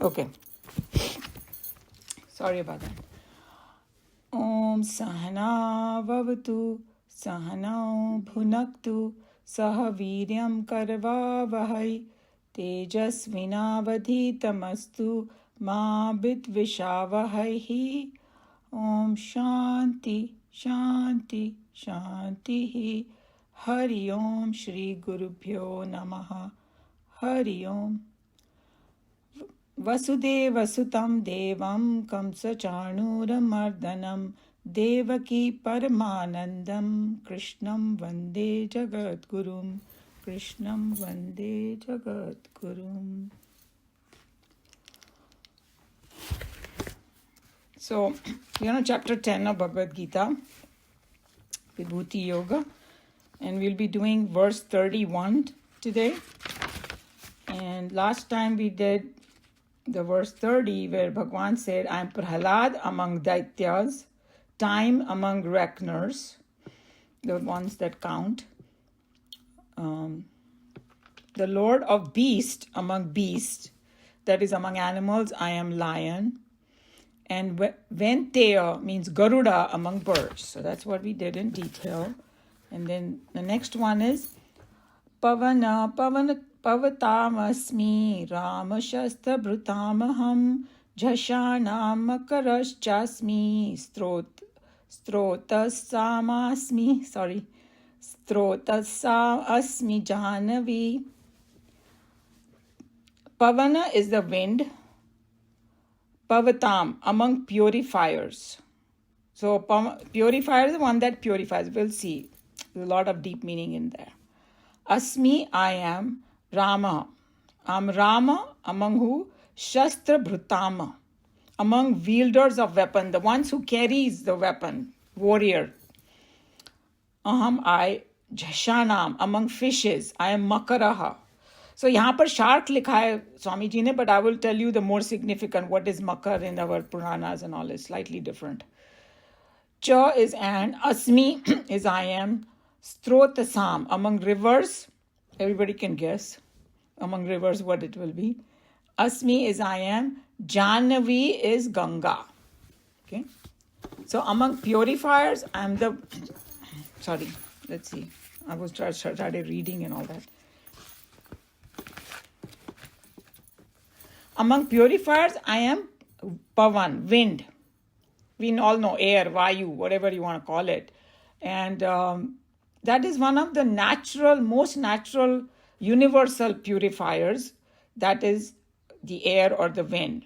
Okay. Sorry about that. Om Sahana Vavatu Sahanao Bhunaktu Saha Viryam Karvavahai Tejasvinavadhitamastu Ma Vidvishavahai. Om Shanti Shanti Shanti. Hari Om Shri Gurubhyo Namaha. Hari Om. वसुदेवसुतं देवं कंसचाणूरमर्दनं देवकी परमानन्दं कृष्णं वन्दे जगद्गुरुं कृष्णं वन्दे जगद्गुरुम्. So, chapter 10 of Bhagavad Gita, Vibhuti Yoga, and we'll be doing verse 31 today. And last time we did the verse 30 where Bhagwan said, I am Prahalad among Daityas, time among reckoners, the ones that count, the Lord of beast among beasts, that is among animals, I am lion, and Venteya means Garuda among birds. So that's what we did in detail. And then the next one is Pavana Pavatamasmi Ramashastra Bhrutamaham Jashanam Makaraschasmi Strotasasmi Jahnavi. Pavana is the wind. Pavatam, among purifiers. So purifier is the one that purifies. We'll see. There's a lot of deep meaning in there. Asmi, I am. Rama. I'm Rama, among who? Shastra Bhrutama. Among wielders of weapon, the ones who carries the weapon, warrior. Aham, I. Jashanam, among fishes, I am Makaraha. So यहाँ पर shark लिखा है स्वामी जी ने, but I will tell you the more significant what is Makar in our Puranas and all is slightly different. Cha is and, Asmi is I am, Strotasam, among rivers, everybody can guess among rivers what it will be. Asmi is I am, Jahnavi is Ganga. Okay, so among purifiers, I am the, sorry, let's see, I was started reading and all that. Among purifiers, I am Pavan, wind. We all know air, Vayu, whatever you want to call it. And that is one of the most natural, universal purifiers. That is the air or the wind.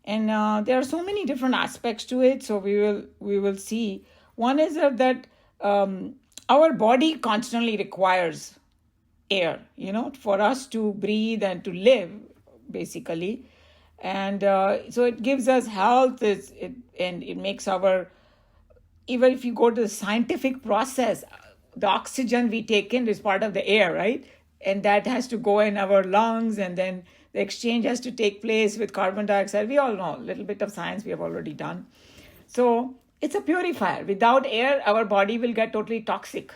And there are so many different aspects to it. So we will see. One is that our body constantly requires air, for us to breathe and to live, basically. And so it gives us health, and it makes even if you go to the scientific process, the oxygen we take in is part of the air, right? And that has to go in our lungs, and then the exchange has to take place with carbon dioxide. We all know a little bit of science we have already done. So it's a purifier. Without air, our body will get totally toxic.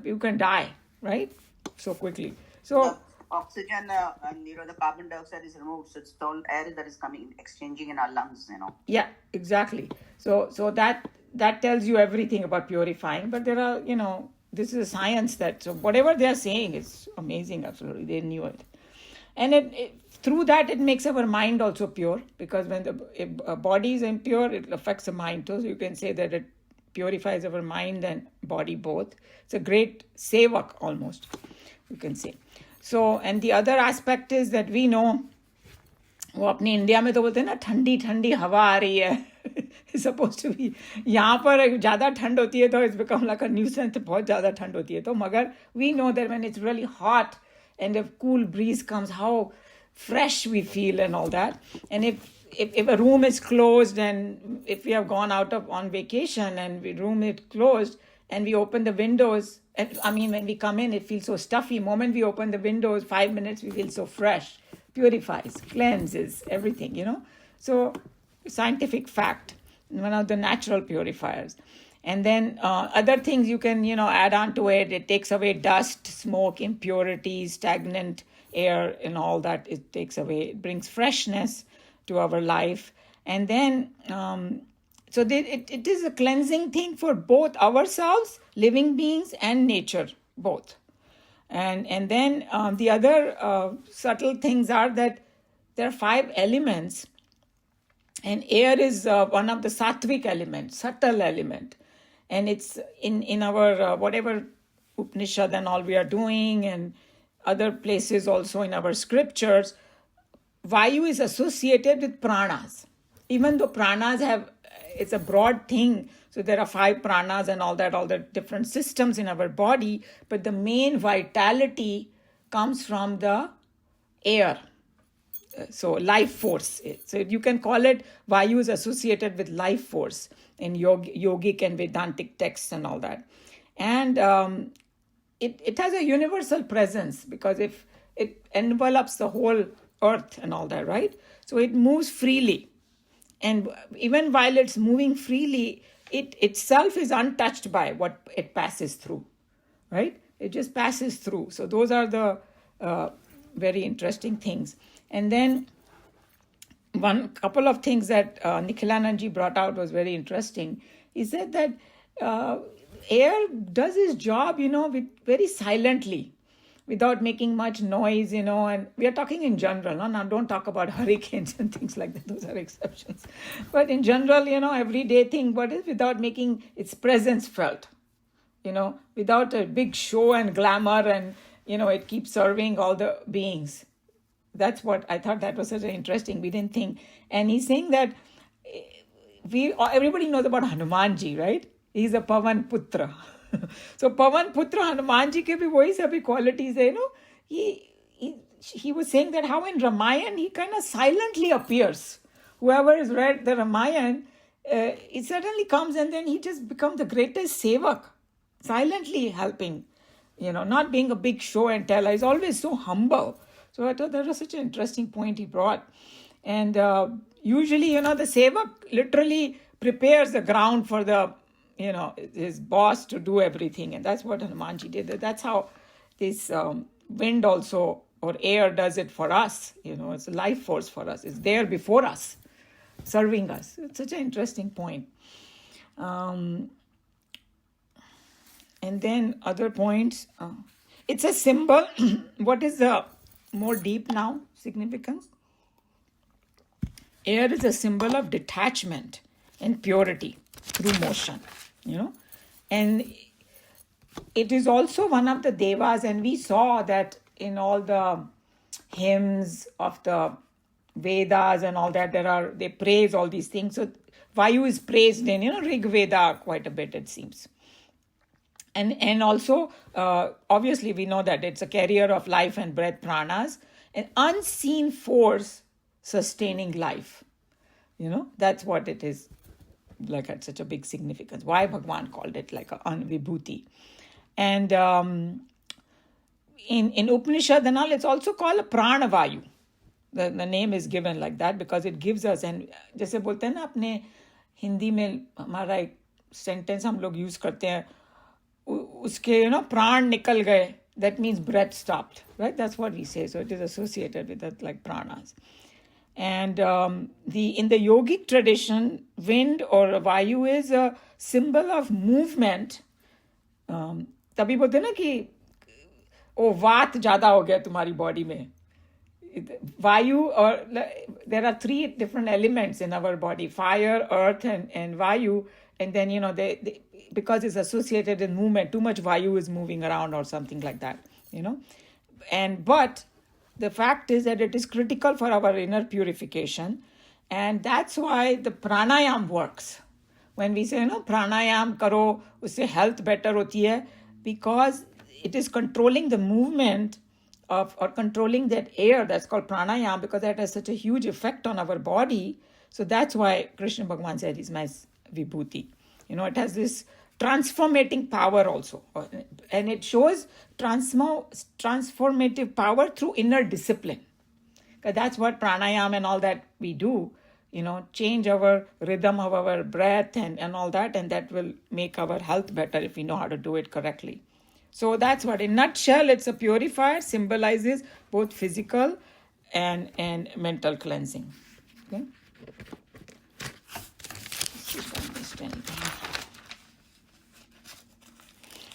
You can die, right? So quickly. So oxygen and the carbon dioxide is removed, so it's all air that is coming, exchanging in our lungs, Yeah, exactly. So that tells you everything about purifying. But there are, this is a science so whatever they are saying is amazing. Absolutely, they knew it. And through that, it makes our mind also pure, because when the body is impure, it affects the mind too. So you can say that it purifies our mind and body both. It's a great sevak almost, you can say. So, and the other aspect is that we know, वो अपनी India में तो बोलते हैं ना, ठंडी ठंडी हवा आ रही है. It's supposed to be. यहाँ पर ज़्यादा ठंड होती है तो it's become like a nuisance. बहुत ज़्यादा ठंड होती है तो, मगर we know that when it's really hot and a cool breeze comes, how fresh we feel and all that. And if a room is closed, and if we have gone out on vacation and the room is closed and we open the windows, and when we come in, it feels so stuffy. The moment we open the windows, 5 minutes, we feel so fresh. Purifies, cleanses, everything, So, scientific fact, one of the natural purifiers. And then other things you can, add on to it. It takes away dust, smoke, impurities, stagnant air, and all that. It takes away. It brings freshness. to our life. And then, it is a cleansing thing for both ourselves, living beings, and nature, both. And then the other subtle things are that there are 5 elements, and air is one of the sattvic elements, subtle element. And it's in our whatever Upanishad and all we are doing, and other places also in our scriptures, Vayu is associated with pranas. Even though pranas it's a broad thing, so there are 5 pranas and all the different systems in our body, but the main vitality comes from the air. So life force. So you can call it Vayu is associated with life force in yogic and Vedantic texts and all that. And it has a universal presence because if it envelops the whole earth and all that, right? So it moves freely. And even while it's moving freely, it itself is untouched by what it passes through, right? It just passes through. So those are the very interesting things. And then one couple of things that Nikhilanandji brought out was very interesting. He said that air does its job, very silently, without making much noise, and we are talking in general. No? Now, don't talk about hurricanes and things like that. Those are exceptions. But in general, everyday thing, what is without making its presence felt, without a big show and glamour and, it keeps serving all the beings. That's what I thought that was such an interesting. We didn't think. And he's saying that everybody knows about Hanumanji, right? He's a Pavan Putra. So Pavan Putra Hanumanji ke bhi wahi sabhi qualities hai, he was saying that how in Ramayana he kind of silently appears. Whoever has read the Ramayana, it suddenly comes and then he just becomes the greatest sevak, silently helping, not being a big show and tell. He's always so humble. So I thought that was such an interesting point he brought. And usually, the sevak literally prepares the ground for the, his boss to do everything. And that's what Hanumanji did. That's how this wind also, or air, does it for us. It's a life force for us. It's there before us, serving us. It's such an interesting point. And then other points. It's a symbol. What is the more deep now significance? Air is a symbol of detachment and purity through motion, and it is also one of the devas, and we saw that in all the hymns of the Vedas and all that, they praise all these things. So Vayu is praised in Rig Veda quite a bit, it seems. And also, obviously, we know that it's a carrier of life and breath, pranas, an unseen force sustaining life. That's what it is, like at such a big significance. Why Bhagwan called it like a vibhuti. And in Upanishad and all, it's also called a pranavayu. The name is given like that because it gives us, and जैसे बोलते हैं ना अपने हिंदी में हमारा एक sentence हम लोग यूज करते हैं, उसके प्राण निकल गए, that means breath stopped, right? That's what we say. So it is associated with that, like pranas. And in the yogic tradition, wind or vayu is a symbol of movement. तभी बोलते हैं ना कि ओ वात ज्यादा हो गया तुम्हारी बॉडी में. Vayu, or there are 3 different elements in our body: fire, earth, and vayu. And then they because it's associated with movement, too much vayu is moving around or something like that, but the fact is that it is critical for our inner purification, and that's why the pranayam works. When we say pranayam karo, usse health better hoti hai, because it is controlling the movement of, or controlling that air, that's called pranayam, because that has such a huge effect on our body. So that's why Krishna Bhagwan said he's my vibhuti. It has this transformating power also, and it shows transformative power through inner discipline. That's what pranayam and all that we do, change our rhythm of our breath and all that, and that will make our health better if we know how to do it correctly. So that's what, in a nutshell, it's a purifier, symbolizes both physical and mental cleansing. Okay. Let's see if I missed anything.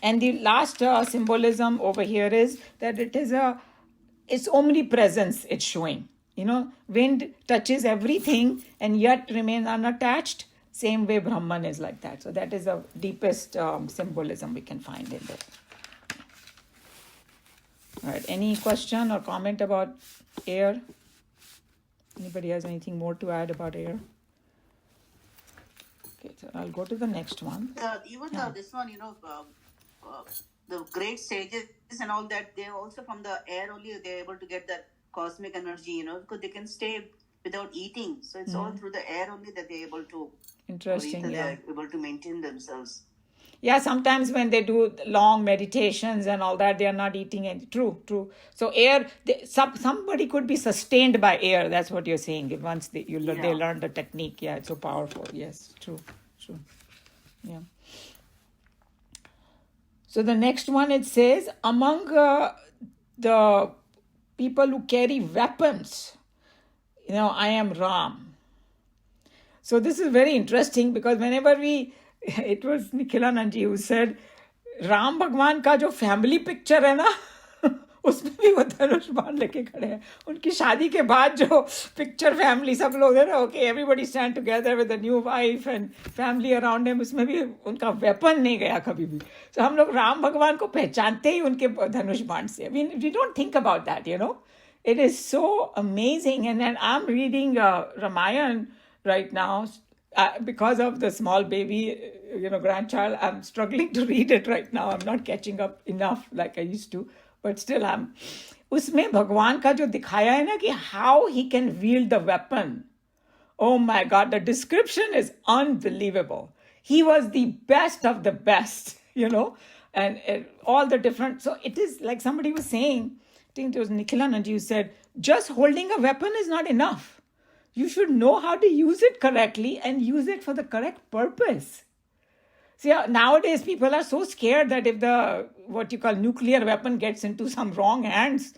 And the last symbolism over here is that it's omnipresence it's showing. Wind touches everything and yet remains unattached. Same way Brahman is like that. So that is the deepest symbolism we can find in there. All right. Any question or comment about air? Anybody has anything more to add about air? Okay, so I'll go to the next one. This one, the great sages and all that, they also from the air only they're able to get that cosmic energy, because they can stay without eating. So it's all through the air only that they're able to Interesting, breathe, yeah. they're able to maintain themselves. Yeah, sometimes when they do long meditations and all that, they are not eating any. True. So air, somebody could be sustained by air. That's what you're saying. Once they learn the technique. Yeah, it's so powerful. Yes, true. Yeah. So the next one, it says, among the people who carry weapons, I am Ram. So this is very interesting because whenever it was Nikhilanand ji who said, Ram भगवान का जो family picture है ना उसमें भी वो धनुष बाण लेके खड़े हैं. उनकी शादी के बाद जो पिक्चर फैमिली सब लोग है ना, okay everybody stand together with the new wife and family around him, उसमें भी उनका वेपन नहीं गया कभी भी. तो हम लोग राम भगवान को पहचानते ही उनके धनुष बाण से. We don't think about that, It is so amazing. And then I'm reading Ramayana right now. Because of the small baby, grandchild, I'm struggling to read it right now. I'm not catching up enough like I used to, but still उसमें भगवान का जो दिखाया है ना कि how he can wield the weapon. Oh my God, the description is unbelievable. He was the best of the best, and all the different. So it is like somebody was saying, I think it was Nikhilanand who said, just holding a weapon is not enough. You should know how to use it correctly and use it for the correct purpose. See, nowadays people are so scared that if the what you call nuclear weapon gets into some wrong hands,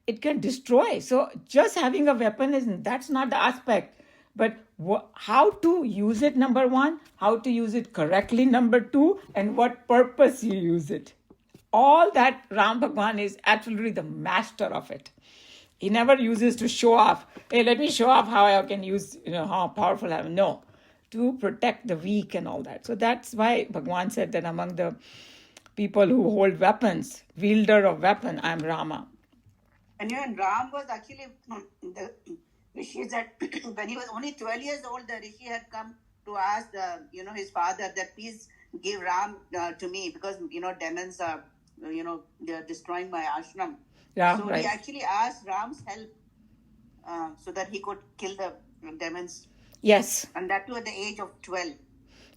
it can destroy. So just having a weapon that's not the aspect. But how to use it, number one, how to use it correctly, number two, and what purpose you use it. All that Ram Bhagwan is absolutely the master of it. He never uses to show off. Hey, let me show off how I can use, how powerful I am. No, to protect the weak and all that. So that's why Bhagwan said that among the people who hold weapons, wielder of weapon, I am Rama. And Ram was actually the Rishi that when he was only 12 years old, the Rishi had come to ask, his father that please give Ram to me because, demons are, they're destroying my ashram. Yeah, so right. He actually asked Ram's help so that he could kill the demons. Yes. And that too at the age of 12.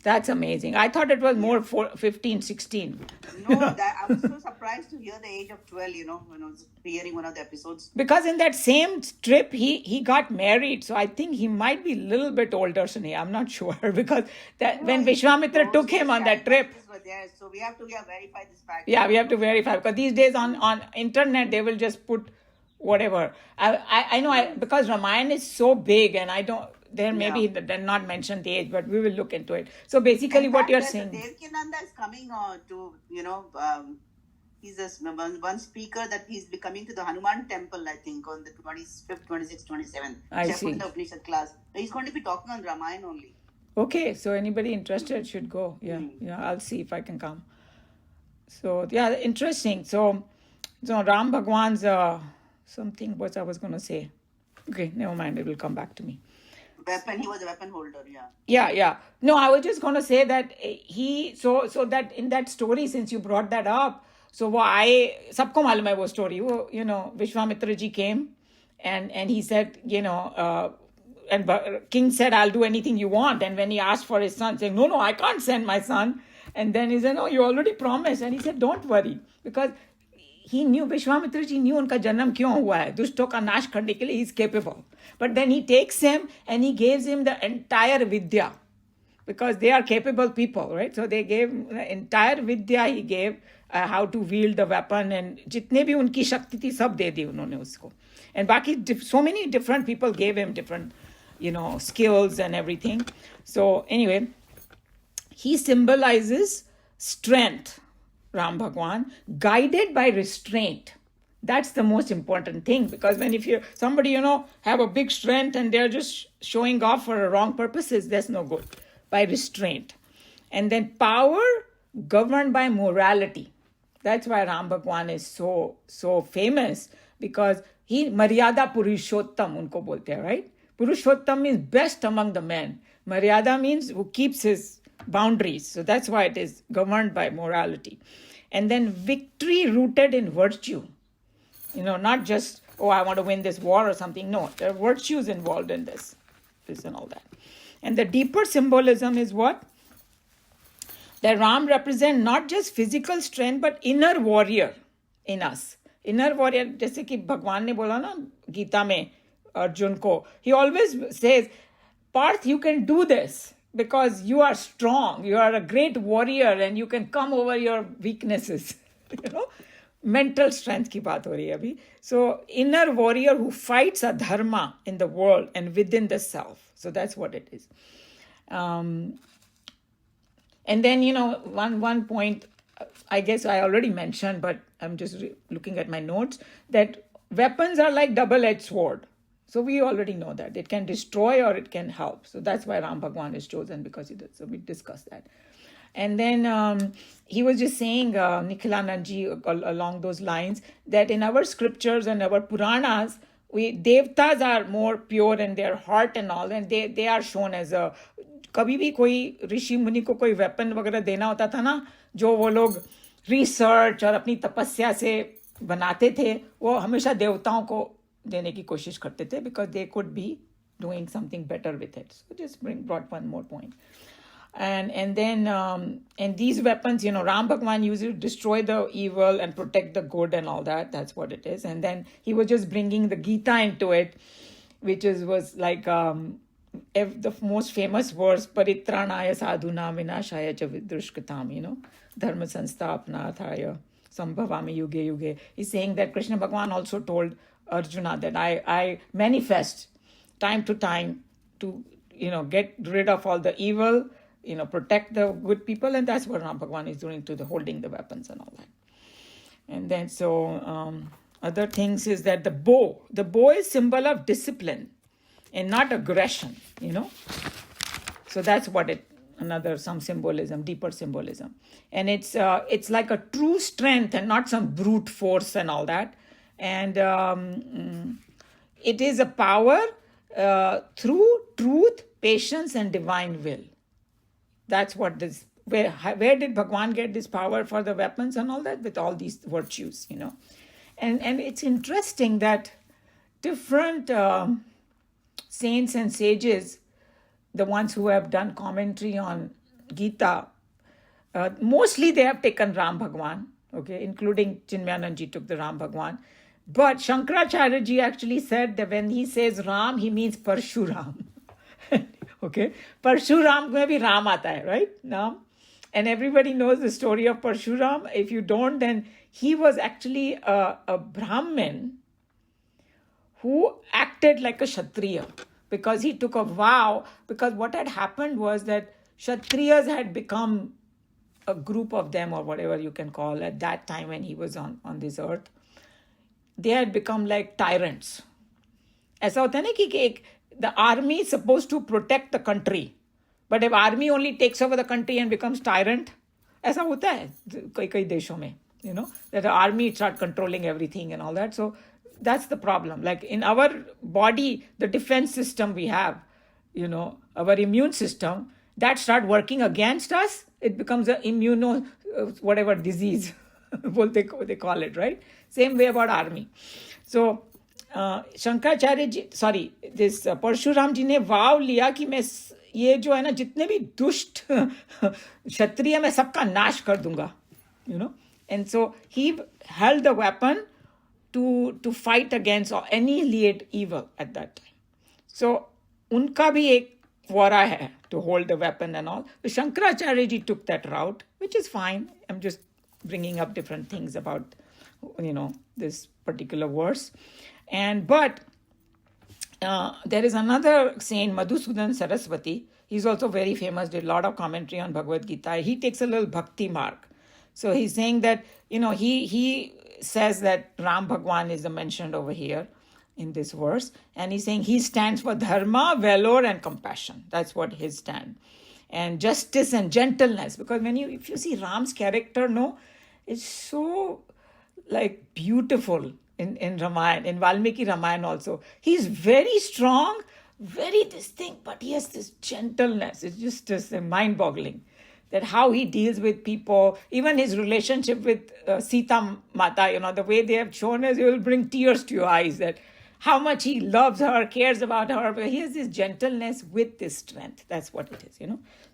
That's amazing. I thought it was more 15, 16. No, I was so surprised to hear the age of 12, when I was hearing one of the episodes. Because in that same trip, he got married. So I think he might be a little bit older, Sunny. I'm not sure. Because when Vishwamitra took him on that trip. There, so we have to verify this fact. Yeah, we have to verify. Because these days on internet, they will just put whatever. I know because Ramayana is so big and I don't... There maybe they're not mentioned the age, but we will look into it. So basically what you're saying... Devkinanda is coming to, he's one speaker that he's coming to the Hanuman temple, I think, on the 25th, 26th, 27th. I see. The Upanishad class. He's going to be talking on Ramayana only. Okay, so anybody interested should go. Yeah, I'll see if I can come. So, yeah, interesting. So Ram Bhagwan's something what I was going to say. Okay, never mind. It will come back to me. He was a weapon holder, yeah. Yeah. No, I was just going to say that so that in that story, since you brought that up, so sabko malum hai wo story. Vishwamitra ji came and he said, and king said, I'll do anything you want. And when he asked for his son, saying, no, I can't send my son. And then he said, no, you already promised. And he said, don't worry. Because he knew, Vishwamitra ji knew unka janam kyun hua hai. Dushto ka nash karne ke liye he is capable. But then he takes him and he gives him the entire Vidya. Because they are capable people, right? So they gave the entire Vidya he gave, how to wield the weapon. And jitne bhi unki shakti thi, sab de di unhone usko. And baki, so many different people gave him different skills and everything. So anyway, he symbolizes strength, Ram Bhagwan, guided by restraint. That's the most important thing, because when if you somebody have a big strength and they're just showing off for wrong purposes, that's no good. By restraint. And then power governed by morality. That's why Ram Bhagwan is so famous, because he Maryada Purushottam unko bolte hai, right? Purushottam means best among the men. Maryada means who keeps his boundaries. So that's why it is governed by morality. And then victory rooted in virtue. Not just, I want to win this war or something. No, there are virtues involved in this and all that. And the deeper symbolism is what? That Ram represents not just physical strength, but inner warrior in us. Inner warrior, जैसे कि भगवान ने बोला ना गीता में अर्जुन को, he always says, Parth, you can do this because you are strong. You are a great warrior and you can come over your weaknesses. Mental strength की बात हो रही है अभी. So inner warrior who fights a dharma in the world and within the self. So that's what it is. And then, one point, I guess I already mentioned, but I'm just looking at my notes, that weapons are like double-edged sword. So we already know that. It can destroy or it can help. So that's why Ram Bhagwan is chosen, because he does. So we discussed that. And then he was just saying, Nikhilanandji, along those lines, that in our scriptures and our Puranas, Devtas are more pure in their heart and all, and they are shown as a... कभी भी कोई ऋषि मुनि को कोई weapon वगैरह देना होता था ना, जो वो लोग रिसर्च और अपनी तपस्या से बनाते थे, वो हमेशा देवताओं को देने की कोशिश करते थे, because they could be doing something better with it. So just brought one more point. And then and these weapons, Ram Bhagwan used to destroy the evil and protect the good and all that. That's what it is. And then he was just bringing the Gita into it, which was like the most famous verse, Paritranaya sadhuna vinashaya cha vidrushkatam, dharma sanstapnathaya sambhavami yuge yuge. He's saying that Krishna Bhagwan also told Arjuna that I manifest time to time to, get rid of all the evil, protect the good people, and that's what Ram Bhagwan is doing to the holding the weapons and all that. And then other things is that the bow is symbol of discipline and not aggression, So that's what some symbolism, deeper symbolism. And it's like a true strength and not some brute force and all that. And it is a power through truth, patience, and divine will. That's what this... Where did Bhagwan get this power for the weapons and all that? With all these virtues, And it's interesting that different saints and sages, the ones who have done commentary on Gita, mostly they have taken Ram Bhagwan, okay, including Chinmayanandji took the Ram Bhagwan. But Shankaracharya ji actually said that when he says Ram, he means Parshuram. Okay, Parshuram mein bhi Ram aata hai, right? Now, and everybody knows the story of Parshuram. If you don't, then he was actually a Brahmin who acted like a Kshatriya, because he took a vow. Because what had happened was that Kshatriyas had become a group of them, or whatever you can call, at that time when he was on this earth. They had become like tyrants. ऐसा होता है ना कि the army is supposed to protect the country, but if army only takes over the country and becomes tyrant, ऐसा होता है कई देशों में, that the army start controlling everything and all that. So that's the problem. Like in our body, the defense system we have, our immune system, that start working against us, it becomes an whatever disease they call it, right? Same way about army. So Shankaracharya ji, this Parshuram ji ने वाव लिया कि मैं ये जो है ना जितने भी दुष्ट क्षत्रिय मैं सबका नाश कर दूंगा, And so he held the weapon to fight against or annihilate evil at that time. So उनका भी एक वरा है to hold the weapon and all. So Shankaracharya ji took that route, which is fine. I'm just bringing up different things about, this particular verse. But There is another saint, Madhusudan Saraswati. He's also very famous, did a lot of commentary on Bhagavad Gita. He takes a little bhakti mark. So he's saying that, he says that Ram Bhagwan is mentioned over here in this verse. And he's saying he stands for dharma, valor, and compassion. That's what his stand. And justice and gentleness. Because if you see Ram's character, it's so like beautiful in Ramayana, in Valmiki Ramayana also. He's very strong, very distinct, but he has this gentleness. It's just mind-boggling that how he deals with people, even his relationship with Sita Mata, the way they have shown us, it will bring tears to your eyes, that how much he loves her, cares about her, but he has this gentleness with this strength. That's what it is,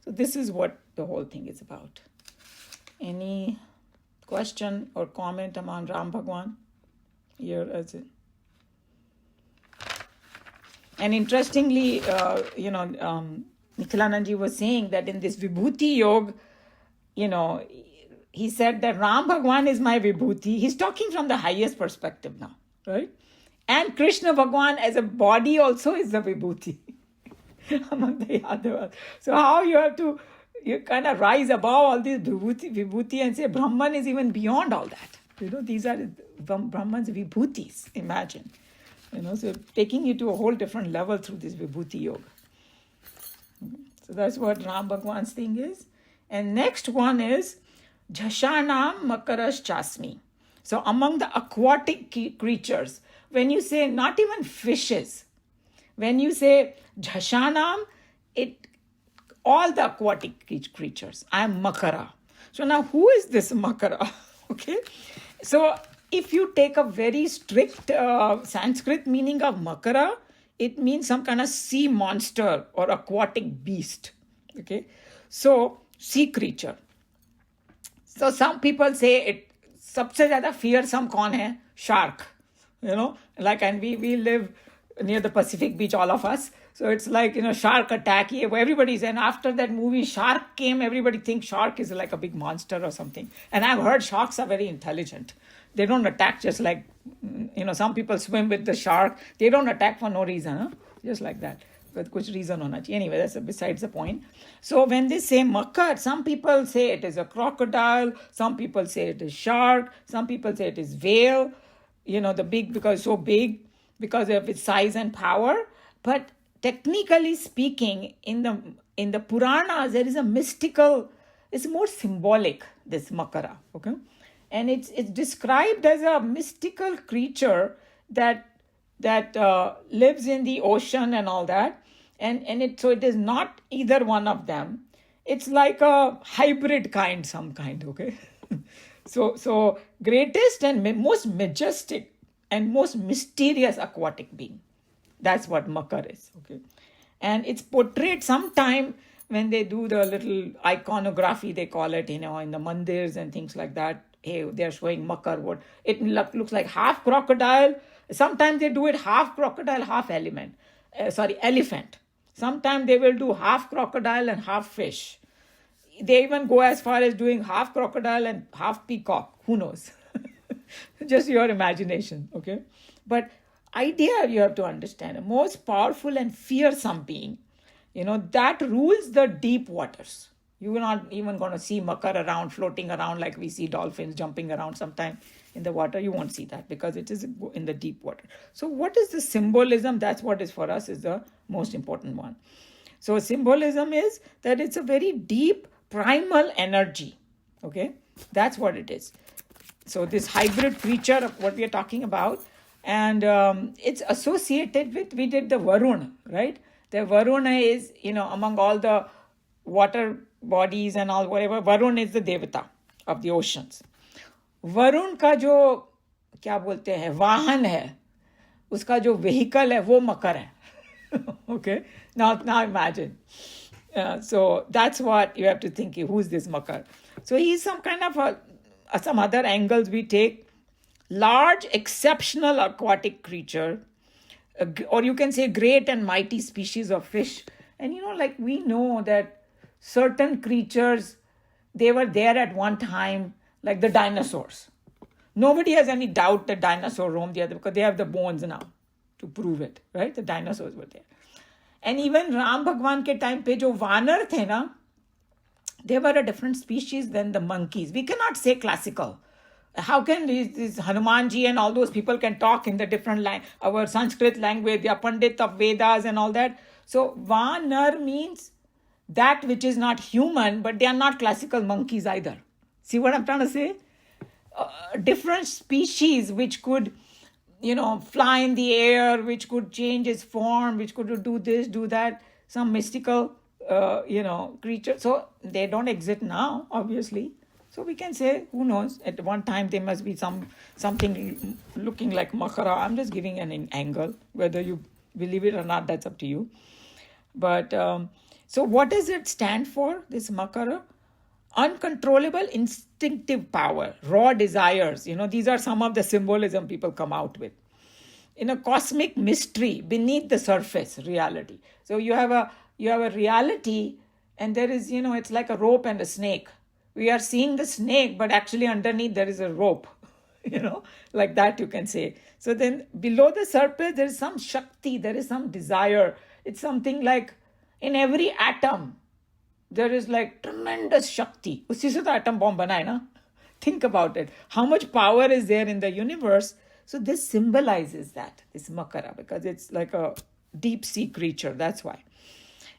So this is what the whole thing is about. Any question or comment among Ram Bhagwan here as it? And interestingly, Nikhilanandji was saying that in this Vibhuti Yoga, he said that Ram Bhagwan is my Vibhuti. He's talking from the highest perspective now, right? And Krishna Bhagwan as a body also is the Vibhuti among the other. So how you kind of rise above all these Vibhuti and say Brahman is even beyond all that. These are Brahman's Vibhutis, imagine. So taking you to a whole different level through this Vibhuti Yoga. So that's what Ram Bhagwan's thing is. And next one is Jhashanam Makaras Chasmi. So among the aquatic creatures, when you say not even fishes, when you say Jhashanam, all the aquatic creatures, I am Makara. So now who is this Makara? Okay. So if you take a very strict Sanskrit meaning of Makara, it means some kind of sea monster or aquatic beast. Okay. So sea creature. So some people say सबसे ज़्यादा fearsome कौन है? Shark. And we live near the Pacific beach, all of us. So it's like, shark attack. Everybody's, and after that movie Shark came, everybody thinks shark is like a big monster or something. And I've heard sharks are very intelligent. They don't attack just like, some people swim with the shark. They don't attack for no reason, huh? Just like that. But kuch reason hona chahiye. Anyway, that's besides the point. So when they say makar, some people say it is a crocodile. Some people say it is shark. Some people say it is whale. The big, because it's so big, because of its size and power. But technically speaking, in the Puranas, there is a mystical, it's more symbolic, this Makara, okay? And it's described as a mystical creature that lives in the ocean and all that. So it is not either one of them. It's like a hybrid kind, some kind, okay? So greatest and most majestic and most mysterious aquatic being. That's what Makar is, okay? And it's portrayed sometime when they do the little iconography, they call it, in the mandirs and things like that. Hey, they're showing Makar. What it looks like half crocodile. Sometimes they do it half crocodile, half elephant. Sometimes they will do half crocodile and half fish. They even go as far as doing half crocodile and half peacock. Who knows? Just your imagination, okay? But idea you have to understand, a most powerful and fearsome being, that rules the deep waters. You are not even going to see Makar around, floating around like we see dolphins jumping around sometime in the water. You won't see that because it is in the deep water. So what is the symbolism? That's what is for us is the most important one. So symbolism is that it's a very deep primal energy. Okay, that's what it is. So this hybrid creature of what we are talking about, and it's associated with, we did the Varuna, right? The Varuna is, among all the water bodies and all whatever, Varun is the Devata of the oceans. Varun का जो क्या बोलते हैं वाहन है, उसका जो vehicle है वो मकर है. Okay, now imagine. So that's what you have to think. Who's this Makar? So he's some kind of some other angles we take. Large, exceptional aquatic creature, or you can say great and mighty species of fish. And like we know that certain creatures, they were there at one time, like the dinosaurs. Nobody has any doubt that dinosaurs roamed the other because they have the bones now. to prove it, right? The dinosaurs were there. And even Ram Bhagwan ke time pe jo Vanar the na, they were a different species than the monkeys. We cannot say classical. How can this Hanumanji and all those people can talk in the different our Sanskrit language, they are Pandit of Vedas and all that. So Vanar means that which is not human, but they are not classical monkeys either. See what I'm trying to say? Different species which could, fly in the air, which could change its form, which could do this, do that, some mystical, creature. So they don't exist now, obviously. So we can say, who knows, at one time there must be something looking like Makara. I'm just giving an angle. Whether you believe it or not, that's up to you. But so what does it stand for, this Makara? Uncontrollable instinctive power, raw desires. These are some of the symbolism people come out with. In a cosmic mystery beneath the surface, reality. So you have a reality, and there is, it's like a rope and a snake. We are seeing the snake, but actually underneath there is a rope, like that you can say. So then below the surface, there is some Shakti, there is some desire. It's something like in every atom, there is like tremendous Shakti. Usi se to atom bomb bana hai na? Think about it. How much power is there in the universe? So this symbolizes that, this Makara, because it's like a deep sea creature. That's why.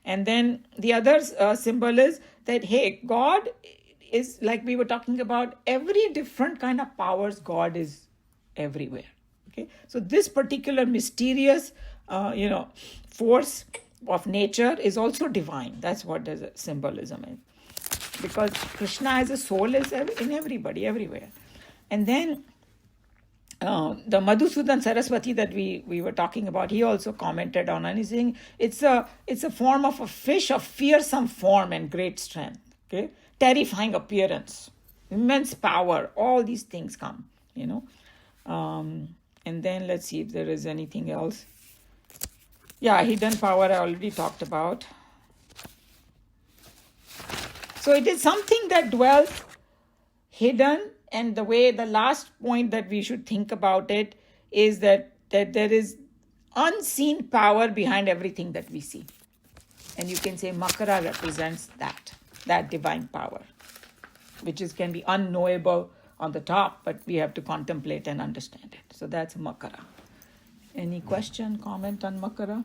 And then the other symbol is that, hey, God is, like we were talking about, every different kind of powers, God is everywhere. Okay, so this particular mysterious, force of nature is also divine. That's what the symbolism is. Because Krishna as a soul is in everybody, everywhere. And then the Madhusudan Saraswati that we were talking about, he also commented on, and he's saying it's a form of a fish of fearsome form and great strength. Okay, terrifying appearance, immense power, all these things come, and then let's see if there is anything else. Yeah, hidden power I already talked about. So it is something that dwells hidden, and the last point that we should think about it is that there is unseen power behind everything that we see. And you can say Makara represents that divine power, which can be unknowable on the top, but we have to contemplate and understand it. So that's Makara. Any question, comment on Makara?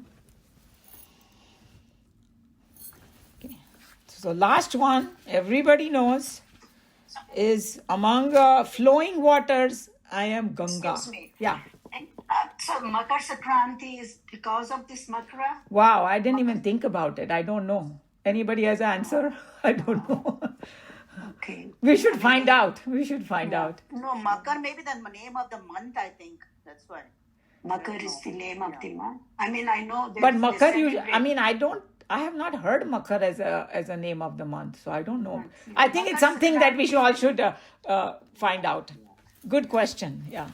Okay. So last one, everybody knows, is among flowing waters, I am Ganga. Excuse me. Yeah. So Makar Sankranti is because of this Makara? Wow, I didn't even think about it. I don't know. Anybody has an answer? I don't know. Okay. We should find out. No, Makar may be the name of the month, I think. That's why. Makar is the name of the month. I mean, I know. But Makar, I have not heard Makar as a name of the month, so I don't know. I think it's something that we should find out. Good question. Yeah.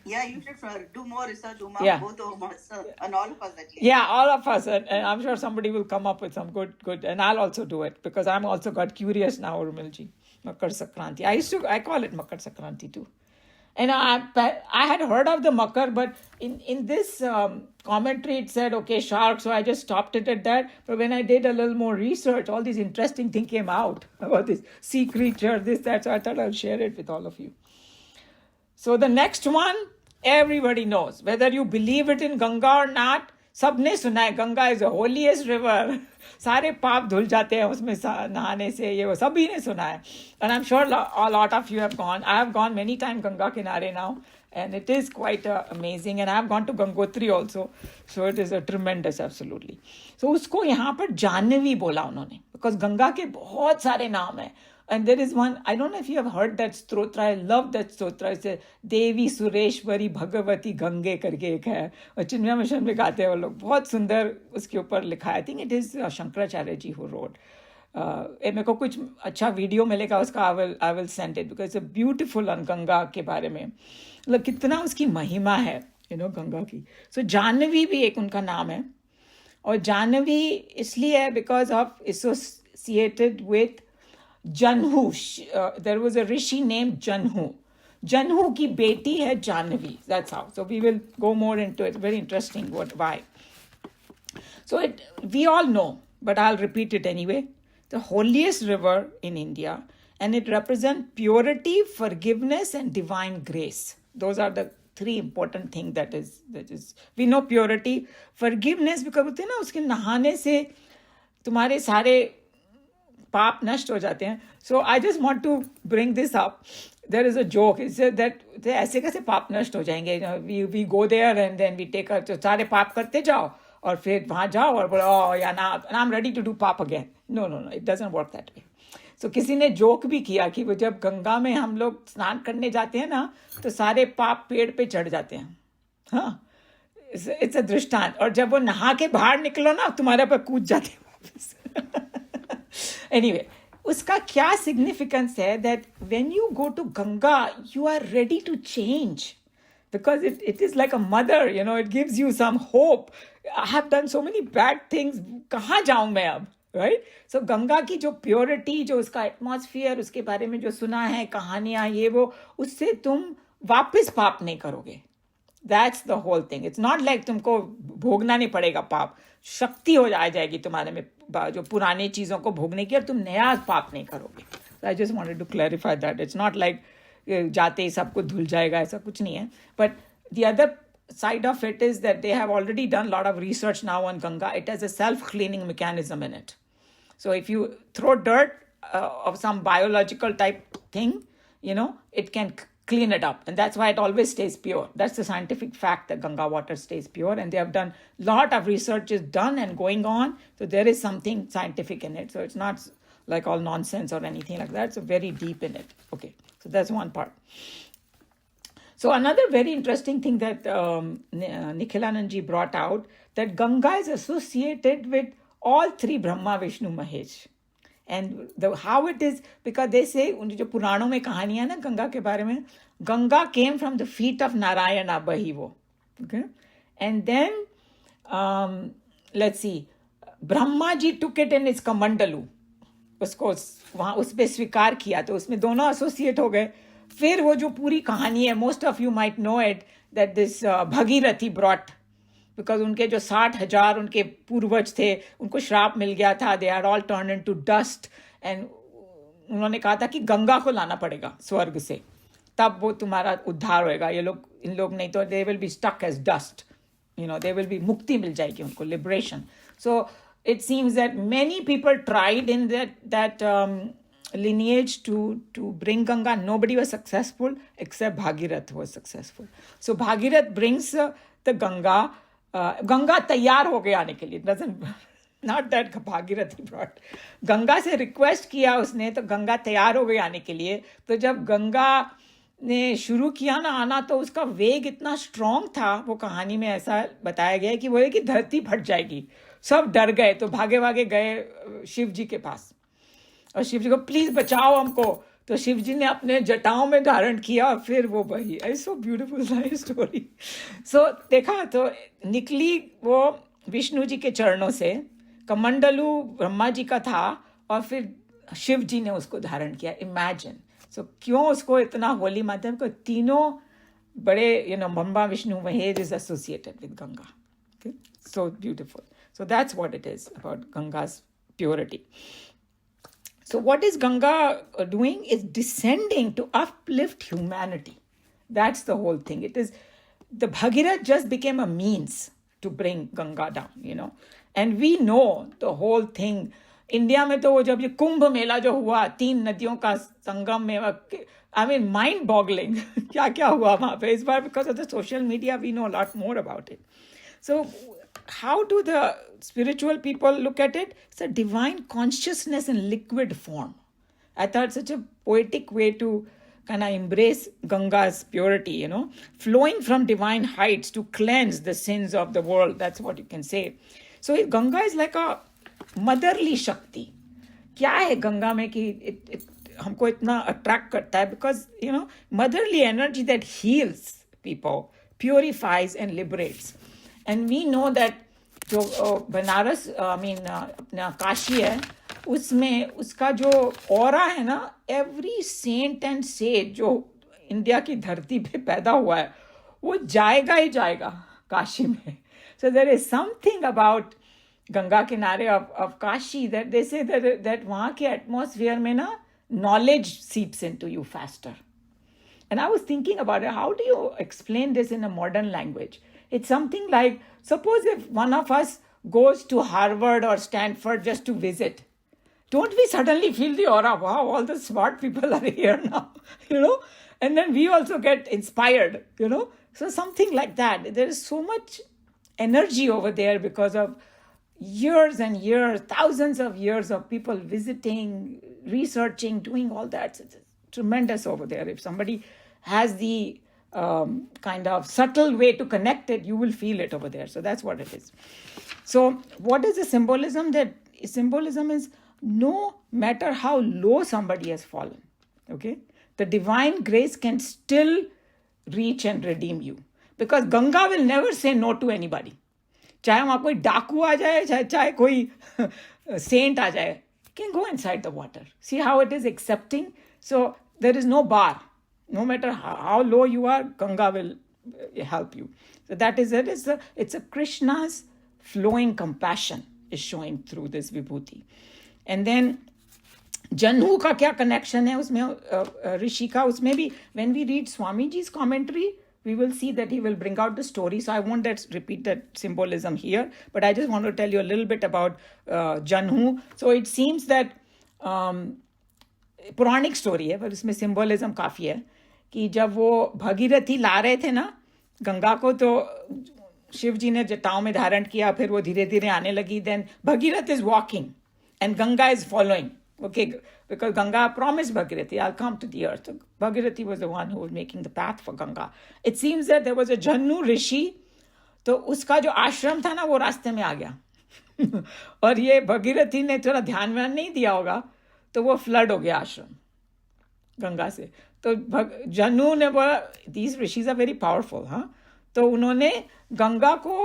Yeah, you should do more research, Uma, Yeah. both of us, and all of us at least. Yeah, all of us, and I'm sure somebody will come up with some good, and I'll also do it, because I'm also got curious now, Urmilji. Makar Sankranti. I call it Makar Sankranti too. And I had heard of the Makar, but in this commentary it said, okay, shark, so I just stopped it at that. But when I did a little more research, all these interesting things came out about this sea creature, this, that, so I thought I'll share it with all of you. So the next one, everybody knows. Whether you believe it in Ganga or not, सबने सुना है, Ganga is the holiest river. सारे पाप धुल जाते हैं उसमें नहाने से, ये वो सभी ने सुना है. And I'm sure a lot of you have gone. I have gone many times Ganga Kinare now, and it is quite amazing. And I have gone to Gangotri also, so it is a tremendous, absolutely. So उसको यहाँ पर जानवी बोला उन्होंने, because Ganga के बहुत सारे नाम हैं. And there is one, I don't know if you have heard that stotra. I love that stotra. It's a Devi Sureshwari Bhagavati Gange करके एक है, और चिन्मय मिशन में गाते हैं वो लोग. बहुत सुंदर उसके ऊपर लिखा है. I think it is Shankaracharya ji who wrote. मेरे को कुछ अच्छा वीडियो मिलेगा उसका, I will send it, because it's a beautiful on Ganga के बारे में. मतलब कितना उसकी महिमा है, गंगा की. So जानवी भी एक उनका नाम है, और जानवी इसलिए है because of associated with Janhu. There was a rishi named Janhu. जनहू की बेटी है Janvi. That's how. So we will go more into it. Very interesting. Why? So we all know, but I'll repeat it anyway. The holiest river in India, and it represents purity, forgiveness, and divine grace. Those are the three important things that is we know purity, forgiveness, because बोलते हैं ना उसके नहाने से तुम्हारे सारे पाप नष्ट हो जाते हैं. So I just want to bring this up. There is a joke. It said that ऐसे कैसे पाप नष्ट हो जाएंगे? We go there and then we take तो सारे पाप करते जाओ और फिर वहाँ जाओ और बोलो oh yeah now I'm ready to do पाप again. No, it doesn't work that way. So किसी ने जोक भी किया कि वो जब गंगा में हम लोग स्नान करने जाते हैं ना तो सारे पाप पेड़ पे चढ़ जाते हैं. हाँ, इट्स अ दृष्टांत. और जब वो नहा के बाहर निकलो ना तुम्हारे पर कूद जाते हैं वापस. Anyway, उसका क्या significance है that when you go to Ganga, you are ready to change. Because it is like a mother, it gives you some hope. I have done so many bad things. कहाँ जाऊँ मैं अब? Right? So Ganga की जो purity, जो उसका atmosphere, उसके बारे में जो सुना है, कहानियाँ ये वो, उससे तुम वापस पाप नहीं करोगे. That's the whole thing. It's not like तुमको भोगना नहीं पड़ेगा पाप. शक्ति हो जाएगी तुम्हारे में जो पुराने चीज़ों को भोगने की और तुम नया पाप नहीं करोगे. So I just wanted to clarify that. It's not like जाते ही सबको धुल जाएगा, ऐसा कुछ नहीं है. But the other side of it is that they have already done a lot of research now on Ganga. It has a self-cleaning mechanism in it. So if you throw dirt of some biological type thing, it can clean it up. And that's why it always stays pure. That's the scientific fact that Ganga water stays pure. And they have done a lot of research is done and going on. So there is something scientific in it. So it's not like all nonsense or anything like that. So very deep in it. Okay. So that's one part. So another very interesting thing that Nikhilanandji brought out, that Ganga is associated with all three Brahma, Vishnu, Mahesh. And how it is, because they say, जो पुराणों में कहानियां ना गंगा के बारे में, Ganga came from the feet of Narayana, बही वो. Okay? And then, let's see, Brahma ji took it in his kamandalu. उसको वहाँ उस पे स्वीकार किया तो उसमें दोनों एसोसिएट हो गए. फिर वो जो पूरी कहानी है, most of you might know it, that this Bhagirathi brought, because उनके जो 60,000 उनके पूर्वज थे उनको श्राप मिल गया था. They are all turn into dust. And उन्होंने कहा था कि गंगा को लाना पड़ेगा स्वर्ग से, तब वो तुम्हारा उद्धार होएगा. ये लोग इन लोग नहीं तो they will be stuck as dust. They will be मुक्ति मिल जाएगी उनको, liberation. So it seems that many people tried in that lineage to bring Ganga. Nobody was successful except Bhagirath was successful. So Bhagirath brings the Ganga. Ganga तैयार हो गया आने के लिए. Doesn't not that Bhagirath he brought. Ganga से request किया उसने तो गंगा तैयार हो गई आने के लिए. तो जब गंगा ने शुरू किया ना आना तो उसका वेग इतना स्ट्रॉन्ग था, वो कहानी में ऐसा बताया गया है कि वो है कि धरती फट जाएगी. सब डर गए तो भागे भागे गए शिव जी के पास और शिव जी को प्लीज बचाओ हमको. तो शिव जी ने अपने जटाओं में धारण किया और फिर वो बही. आई सो ब्यूटीफुल स्टोरी. सो देखा तो निकली वो विष्णु जी के चरणों से, कमंडलू ब्रह्मा जी का था और फिर शिव जी ने उसको धारण किया. इमेजिन. सो क्यों उसको इतना होली माध्यम को तीनों बड़े Brahma Vishnu Mahesh is associated with Ganga. So beautiful. So that's what it is about Ganga's purity. So what is Ganga doing? Is descending to uplift humanity. That's the whole thing. It is the Bhagirath just became a means to bring Ganga down, And we know the whole thing. India में तो वो जब ये कुंभ मेला जो हुआ 3 नदियों का संगम में, I mean mind boggling. क्या क्या हुआ वहाँ पे इस बार, because of the social media we know a lot more about it. So how do the spiritual people look at it? It's a divine consciousness in liquid form. I thought such a poetic way to kind of embrace Ganga's purity, flowing from divine heights to cleanse the sins of the world. That's what you can say. So Ganga is like a motherly Shakti. क्या है गंगा में कि हमको इतना attract करता है? Because, motherly energy that heals people, purifies and liberates. And we know that जो बनारस अपना काशी है उसमें उसका जो ऑरा है ना, every saint and sage जो इंडिया की धरती पे पैदा हुआ है वो जाएगा ही जाएगा काशी में. So there is something about Ganga किनारे of Kashi that they say that वहाँ के atmosphere में ना knowledge seeps into you faster. And I was thinking about it. How do you explain this in a modern language? It's something like, suppose if one of us goes to Harvard or Stanford just to visit, don't we suddenly feel the aura, wow, all the smart people are here now, And then we also get inspired, So something like that. There is so much energy over there because of years and years, thousands of years of people visiting, researching, doing all that. It's tremendous over there. If somebody has the kind of subtle way to connect it, you will feel it over there. So that's what it is. So what is the symbolism? That symbolism is no matter how low somebody has fallen, okay, the divine grace can still reach and redeem you. Because Ganga will never say no to anybody. चाहे वहाँ कोई डाकू आ जाए चाहे कोई saint आ जाए, you can go inside the water. See how it is accepting? So there is no bar. No matter how low you are, Ganga will help you. So that is it. It's a Krishna's flowing compassion is showing through this vibhuti. And then Janhu का क्या connection है उसमें ऋषि का उसमें भी when we read Swami Ji's commentary, we will see that he will bring out the story. So I won't repeat that symbolism here, but I just want to tell you a little bit about Janhu. So it seems that Puranik story है पर इसमें symbolism काफ़ी है कि जब वो भगीरथी ला रहे थे ना गंगा को तो शिव जी ने जटाओं में धारण किया फिर वो धीरे धीरे आने लगी then Bhagirath is walking and Ganga is following okay because Ganga promised Bhagirathi I'll come to the earth. So Bhagirathi was the one who was making the path for Ganga. It seems that there was a Janhu rishi तो उसका जो आश्रम था ना वो रास्ते में आ गया और ये भगीरथी ने थोड़ा ध्यान में नहीं दिया होगा तो वो फ्लड हो गया आश्रम गंगा से तो जनू ने बोला these rishis are very powerful हाँ तो उन्होंने गंगा को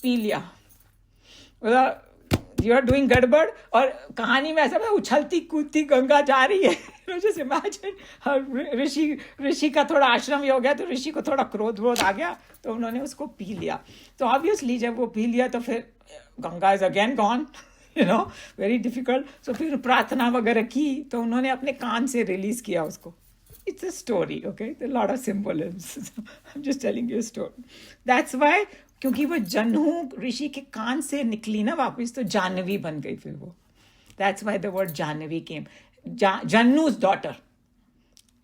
पी लिया बोला यू आर डूइंग गड़बड़ और कहानी में ऐसा उछलती कूदती गंगा जा रही है जस्ट इमेजिन ऋषि का थोड़ा आश्रम ही हो गया तो ऋषि को थोड़ा क्रोध व्रोध आ गया तो उन्होंने उसको पी लिया तो ऑब्वियसली जब वो पी लिया तो फिर Ganga is again gone very difficult so फिर प्रार्थना वगैरह की तो उन्होंने अपने कान से रिलीज किया उसको it's a story okay lot of symbolism I am just telling you a story that's why क्योंकि वो जनहू ऋषि के कान से निकली ना वापस तो जानवी बन गई फिर वो that's why the word Jahnavi came Jannu's daughter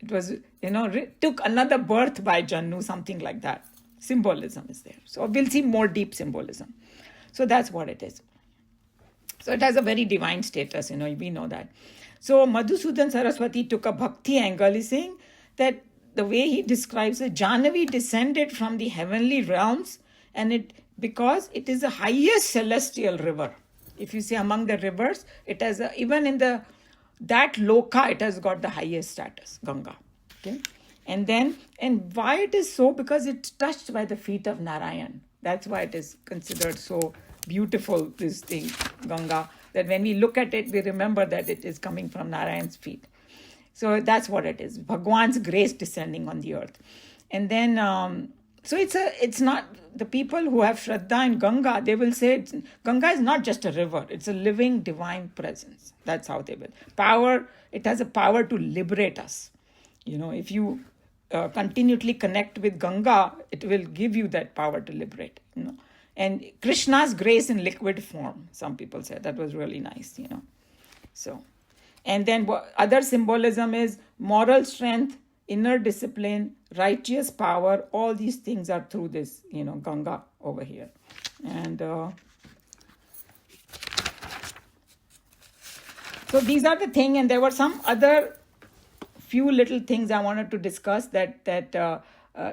it was took another birth by Jannu something like that symbolism is there so we'll see more deep symbolism so that's what it is so it has a very divine status we know that so Madhusudan Saraswati took a bhakti angle he's saying that the way he describes it Jahnavi descended from the heavenly realms and it because it is the highest celestial river if you see among the rivers it has even in the that loka it has got the highest status Ganga okay and why it is so because it's touched by the feet of Narayan that's why it is considered so beautiful this thing Ganga that when we look at it we remember that it is coming from Narayan's feet so that's what it is Bhagwan's grace descending on the earth and then so it's not the people who have Shraddha in Ganga they will say Ganga is not just a river it's a living divine presence that's how they will power it has a power to liberate us if you continually connect with Ganga it will give you that power to liberate and Krishna's grace in liquid form some people say that was really nice so and then other symbolism is moral strength inner discipline righteous power all these things are through this Ganga over here and so these are the thing and there were some other few little things I wanted to discuss that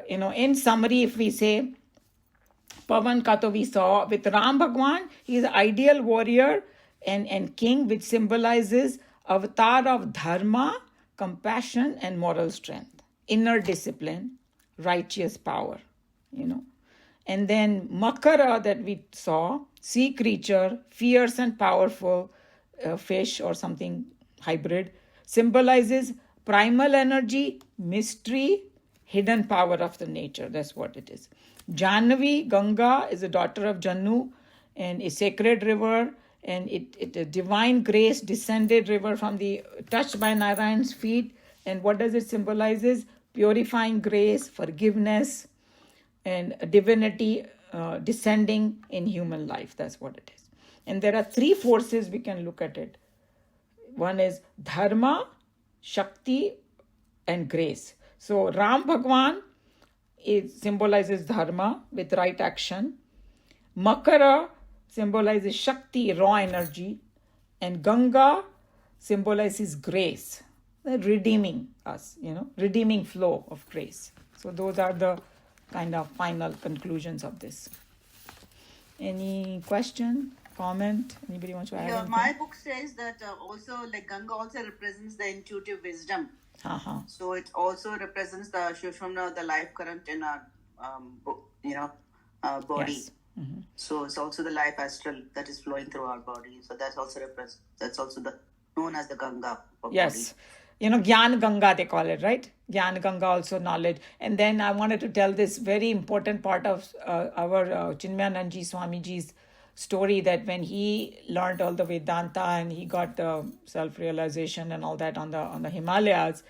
in summary if we say Pavan ka to we saw with Ram Bhagwan he is an ideal warrior and king which symbolizes avatar of dharma compassion and moral strength, inner discipline, righteous power, And then Makara that we saw, sea creature, fierce and powerful fish or something hybrid, symbolizes primal energy, mystery, hidden power of the nature. That's what it is. Janvi, Ganga, is the daughter of Jannu, and a sacred river, and it a divine grace descended river from the touched by Narayan's feet. And what does it symbolizes? Purifying grace, forgiveness, and divinity descending in human life. That's what it is. And there are three forces we can look at it. One is dharma, shakti, and grace. So Ram Bhagwan, it symbolizes dharma with right action. Makara symbolizes shakti, raw energy. And Ganga symbolizes grace, redeeming us, redeeming flow of grace. So those are the kind of final conclusions of this. Any question, comment? Anybody wants to add anything? My book says that also, like Ganga also represents the intuitive wisdom. Uh-huh. So it also represents the Shushumna, the life current in our body. Yes. Mm-hmm. So it's also the life astral that is flowing through our body. So that's also known as the Ganga of Yes. body. Gyan Ganga, they call it, right? Gyan Ganga, also knowledge. And then I wanted to tell this very important part of our Chinmayananji Swamiji's story, that when he learned all the Vedanta and he got the self-realization and all that on the Himalayas,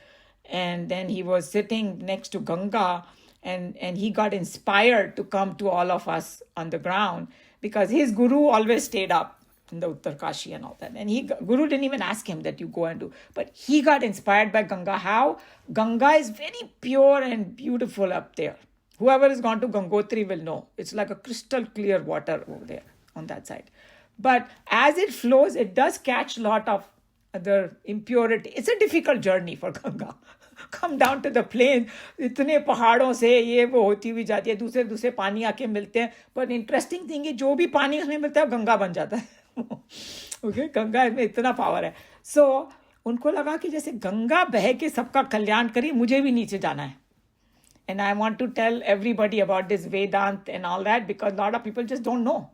and then he was sitting next to Ganga, and he got inspired to come to all of us on the ground, because his guru always stayed up in the Uttarkashi and all that. And Guru didn't even ask him that you go and do. But he got inspired by Ganga. How? Ganga is very pure and beautiful up there. Whoever has gone to Gangotri will know. It's like a crystal clear water over there on that side. But as it flows, it does catch a lot of other impurity. It's a difficult journey for Ganga. Come down to the plain, इतने पहाड़ों से ये वो होती हुई जाती है, दूसरे पानी आके मिलते हैं. पर इंटरेस्टिंग थिंग है, जो भी पानी उसमें मिलता है गंगा बन जाता है. ओके, गंगा में इतना पावर है. सो उनको लगा कि जैसे गंगा बह के सबका कल्याण करी, मुझे भी नीचे जाना है. And I want to tell everybody about this Vedant and all that, because a lot of people just don't know.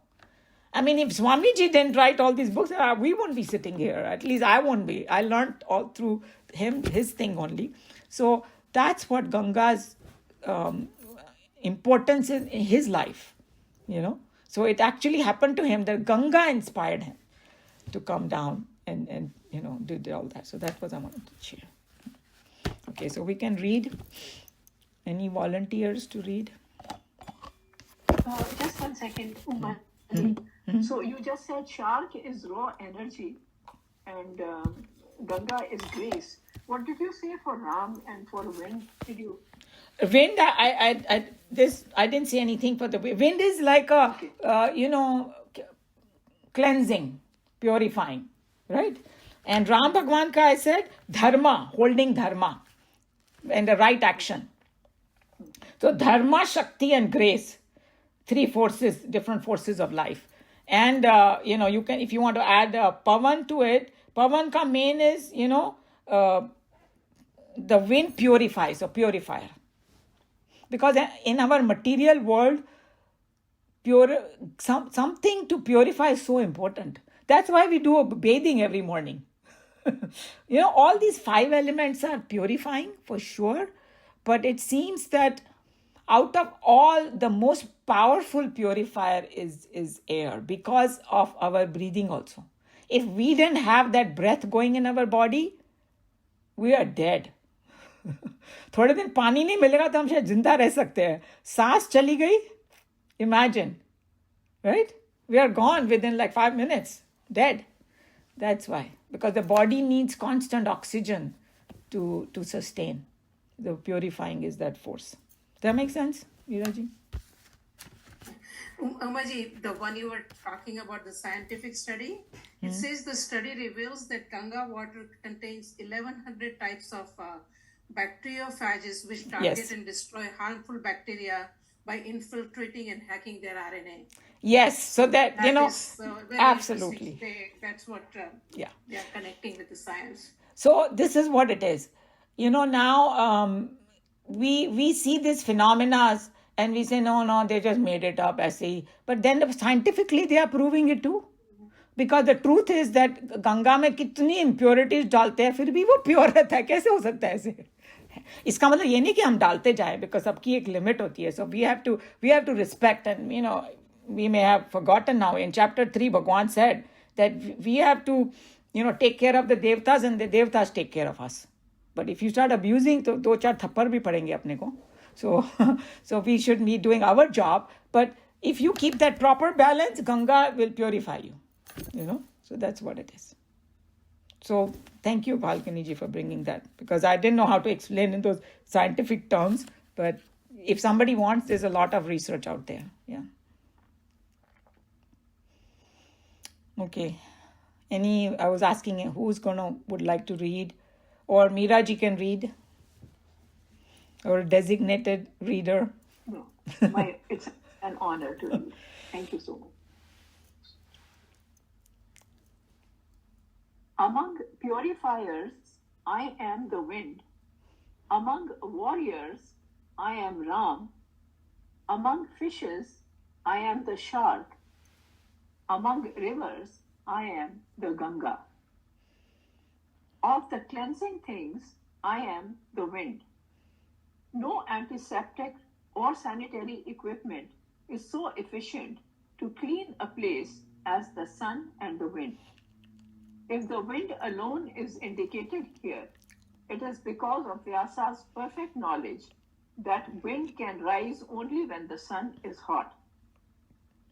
I mean, if Swamiji didn't write all these books, we won't be sitting here. At least I won't be. I learned all through him, his thing only. So that's what Ganga's importance is in his life, So it actually happened to him that Ganga inspired him to come down and do all that. So that was I wanted to share. Okay, so we can read. Any volunteers to read? Just 1 second, Uma. So you just said shark is raw energy and Ganga is grace. What did you say for Ram and for wind? Did you? Wind, I didn't say anything for the wind. Wind is like a, cleansing, purifying, right? And Ram Bhagwan ka I said dharma, holding dharma and the right action. So dharma, shakti and grace, three forces, different forces of life. And, you can, if you want to add pavan to it, pavan ka main is, the wind purifies, or purifier. Because in our material world, something to purify is so important. That's why we do a bathing every morning. All these 5 elements are purifying for sure. But it seems that out of all, the most powerful purifier is air, because of our breathing also. If we didn't have that breath going in our body, we are dead. थोड़े दिन पानी नहीं मिलेगा तो हम शायद जिंदा रह सकते हैं. सांस चली गई, imagine, right? We are gone within like 5 minutes, dead. That's why, because the body needs constant oxygen to sustain. The purifying is that force. Does that make sense, Veeraji? Umaji, the one you were talking about, the scientific study, it says the study reveals that Ganga water contains 1100 types of bacteriophages which target and destroy harmful bacteria by infiltrating and hacking their RNA. Yes, so that is, absolutely. That's what they are connecting with the science. So this is what it is. Now we see these phenomena and we say, no, they just made it up, ऐसे. But then scientifically they are proving it too. Because the truth is that Ganga में कितनी impurities डालते हैं, फिर भी वो pure रहता है. कैसे हो सकता है ऐसे? इसका मतलब ये नहीं कि हम डालते जाएं, बिकॉज सबकी एक लिमिट होती है. So we have to respect, and we may have forgotten now. In chapter 3, Bhagwan said that we have to, take care of the devtas, and the devtas take care of us. But if you start abusing, तो 2-4 थप्पड़ भी पड़ेंगे अपने को. So we should be doing our job. But if you keep that proper balance, Ganga will purify you. So that's what it is. So thank you, Bhalkani ji, for bringing that, because I didn't know how to explain in those scientific terms. But if somebody wants, there's a lot of research out there. Yeah. Okay. I was asking who's would like to read, or Meera ji can read, or a designated reader. No, it's an honor to read. Thank you so much. Among purifiers, I am the wind. Among warriors, I am Ram. Among fishes, I am the shark. Among rivers, I am the Ganga. Of the cleansing things, I am the wind. No antiseptic or sanitary equipment is so efficient to clean a place as the sun and the wind. If the wind alone is indicated here, it is because of Vyasa's perfect knowledge that wind can rise only when the sun is hot.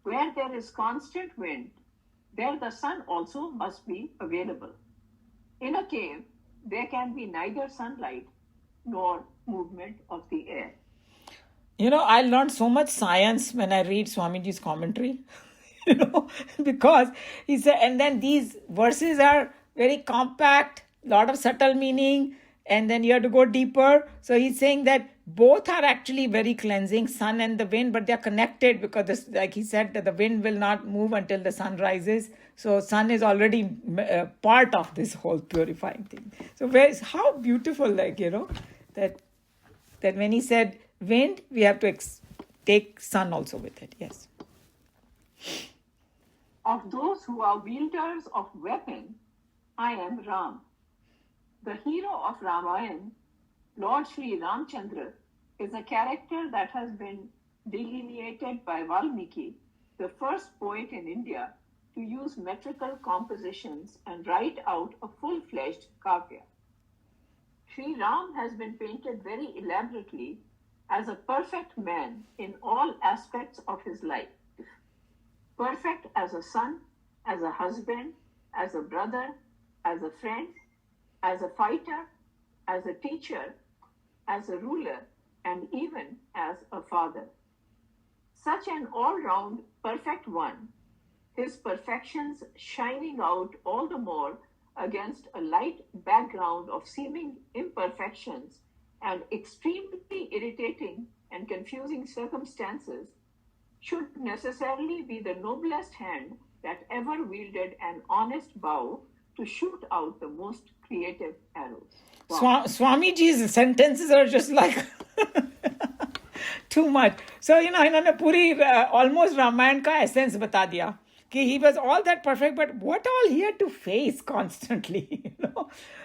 Where there is constant wind, there the sun also must be available. In a cave, there can be neither sunlight nor movement of the air. I learned so much science when I read Swamiji's commentary, because he said, and then these verses are very compact, lot of subtle meaning, and then you have to go deeper. So he's saying that both are actually very cleansing, sun and the wind, but they're connected, because like he said, that the wind will not move until the sun rises. So sun is already part of this whole purifying thing. So how beautiful, that when he said wind, we have to take sun also with it. Yes. Of those who are wielders of weapon, I am Ram. The hero of Ramayana, Lord Sri Ramchandra, is a character that has been delineated by Valmiki, the first poet in India to use metrical compositions and write out a full-fledged kavya. Sri Ram has been painted very elaborately as a perfect man in all aspects of his life. Perfect as a son, as a husband, as a brother, as a friend, as a fighter, as a teacher, as a ruler, and even as a father. Such an all-round perfect one, his perfections shining out all the more against a light background of seeming imperfections and extremely irritating and confusing circumstances, should necessarily be the noblest hand that ever wielded an honest bow to shoot out the most creative arrows. Wow. Swamiji's sentences are just like too much. So, इन्होंने पूरी almost Ramayan का essence बता दिया कि he was all that perfect, but what all he had to face constantly,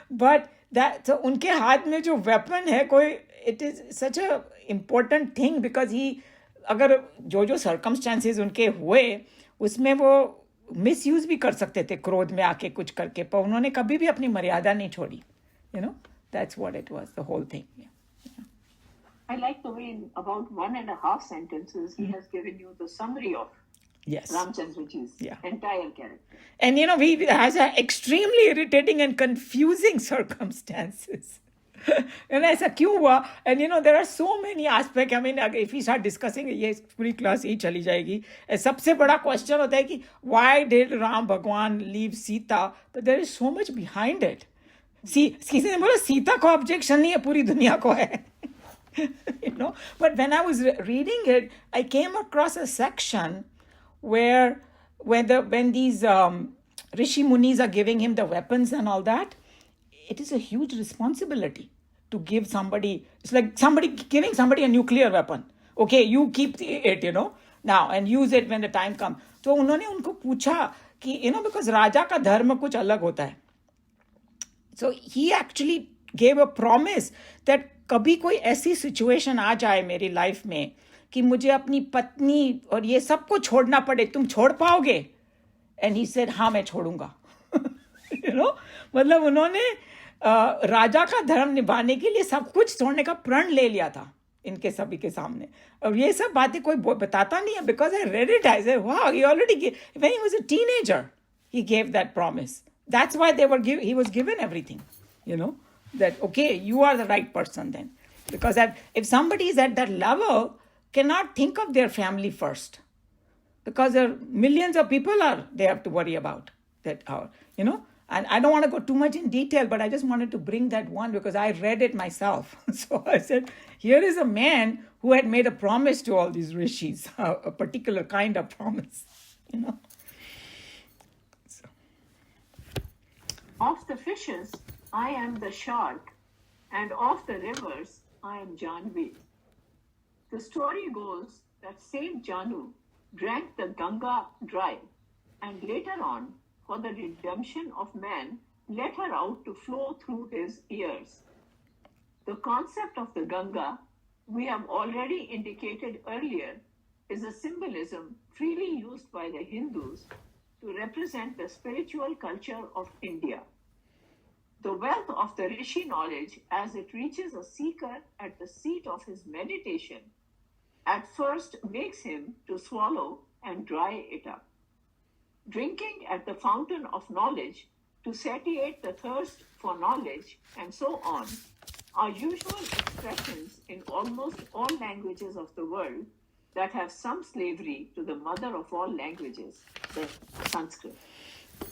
But that, so उनके हाथ में जो weapon है कोई, it is such a important thing, because he, अगर जो circumstances उनके हुए, उसमें वो मिसयूज भी कर सकते थे क्रोध में आके कुछ करके, पर उन्होंने कभी भी अपनी मर्यादा नहीं छोड़ी. That's what it was, the whole thing. Yeah. I like the way in about 1.5 sentences he has given you the summary of Ramchandraji's entire character. And he has extremely irritating and confusing circumstances. And ऐसा क्यों हुआ? And there are so many aspects. I mean, if we start discussing, ये पूरी class ही चली जाएगी. सबसे बड़ा question होता है कि why did Ram Bhagwan leave Sita? But there is so much behind it. किसी ने बोला सीता को ऑब्जेक्शन नहीं है, पूरी दुनिया को है. But when I was reading it, I came across a section where when these Rishi Munis are giving him the weapons and all that, it is a huge responsibility to give somebody. It's like giving somebody a nuclear weapon. Okay, you keep it, now and use it when the time comes. So उन्होंने उनको पूछा कि because राजा का धर्म कुछ अलग होता है. So he actually gave a promise that कभी कोई ऐसी सिचुएशन आ जाए मेरी लाइफ में कि मुझे अपनी पत्नी और ये सबको छोड़ना पड़े, तुम छोड़ पाओगे? एंड ही सेड, हाँ मैं छोड़ूंगा. मतलब उन्होंने राजा का धर्म निभाने के लिए सब कुछ छोड़ने का प्रण ले लिया था इनके सभी के सामने. और ये सब बातें कोई बताता नहीं है, because I read it, I said wow, he already when he was a teenager he gave that promise. That's why he was given everything, that okay, you are the right person then. Because if somebody is at that level, cannot think of their family first, because there are millions of people they have to worry about that, and I don't want to go too much in detail, but I just wanted to bring that one because I read it myself. So I said, here is a man who had made a promise to all these rishis, a particular kind of promise, Of the fishes, I am the shark, and of the rivers, I am Janvi. The story goes that Saint Janu drank the Ganga dry, and later on, for the redemption of man, let her out to flow through his ears. The concept of the Ganga, we have already indicated earlier, is a symbolism freely used by the Hindus to represent the spiritual culture of India. The wealth of the Rishi knowledge, as it reaches a seeker at the seat of his meditation, at first makes him to swallow and dry it up. Drinking at the fountain of knowledge to satiate the thirst for knowledge, and so on, are usual expressions in almost all languages of the world that have some slavery to the mother of all languages, the Sanskrit.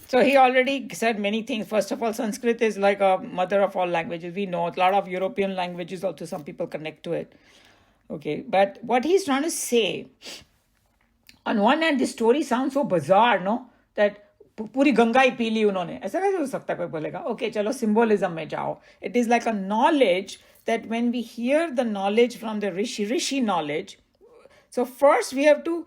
So he already said many things. First of all, Sanskrit is like a mother of all languages. We know a lot of European languages also, some people connect to it. Okay, but what he's trying to say, on one hand, the story sounds so bizarre, no? That पूरी गंगा ही P ली उन्होंने, ऐसा कैसे हो सकता है? कोई बोलेगा okay चलो सिंबोलिज्म में जाओ. It is like a knowledge that when we hear the knowledge from the rishi knowledge, so first we have to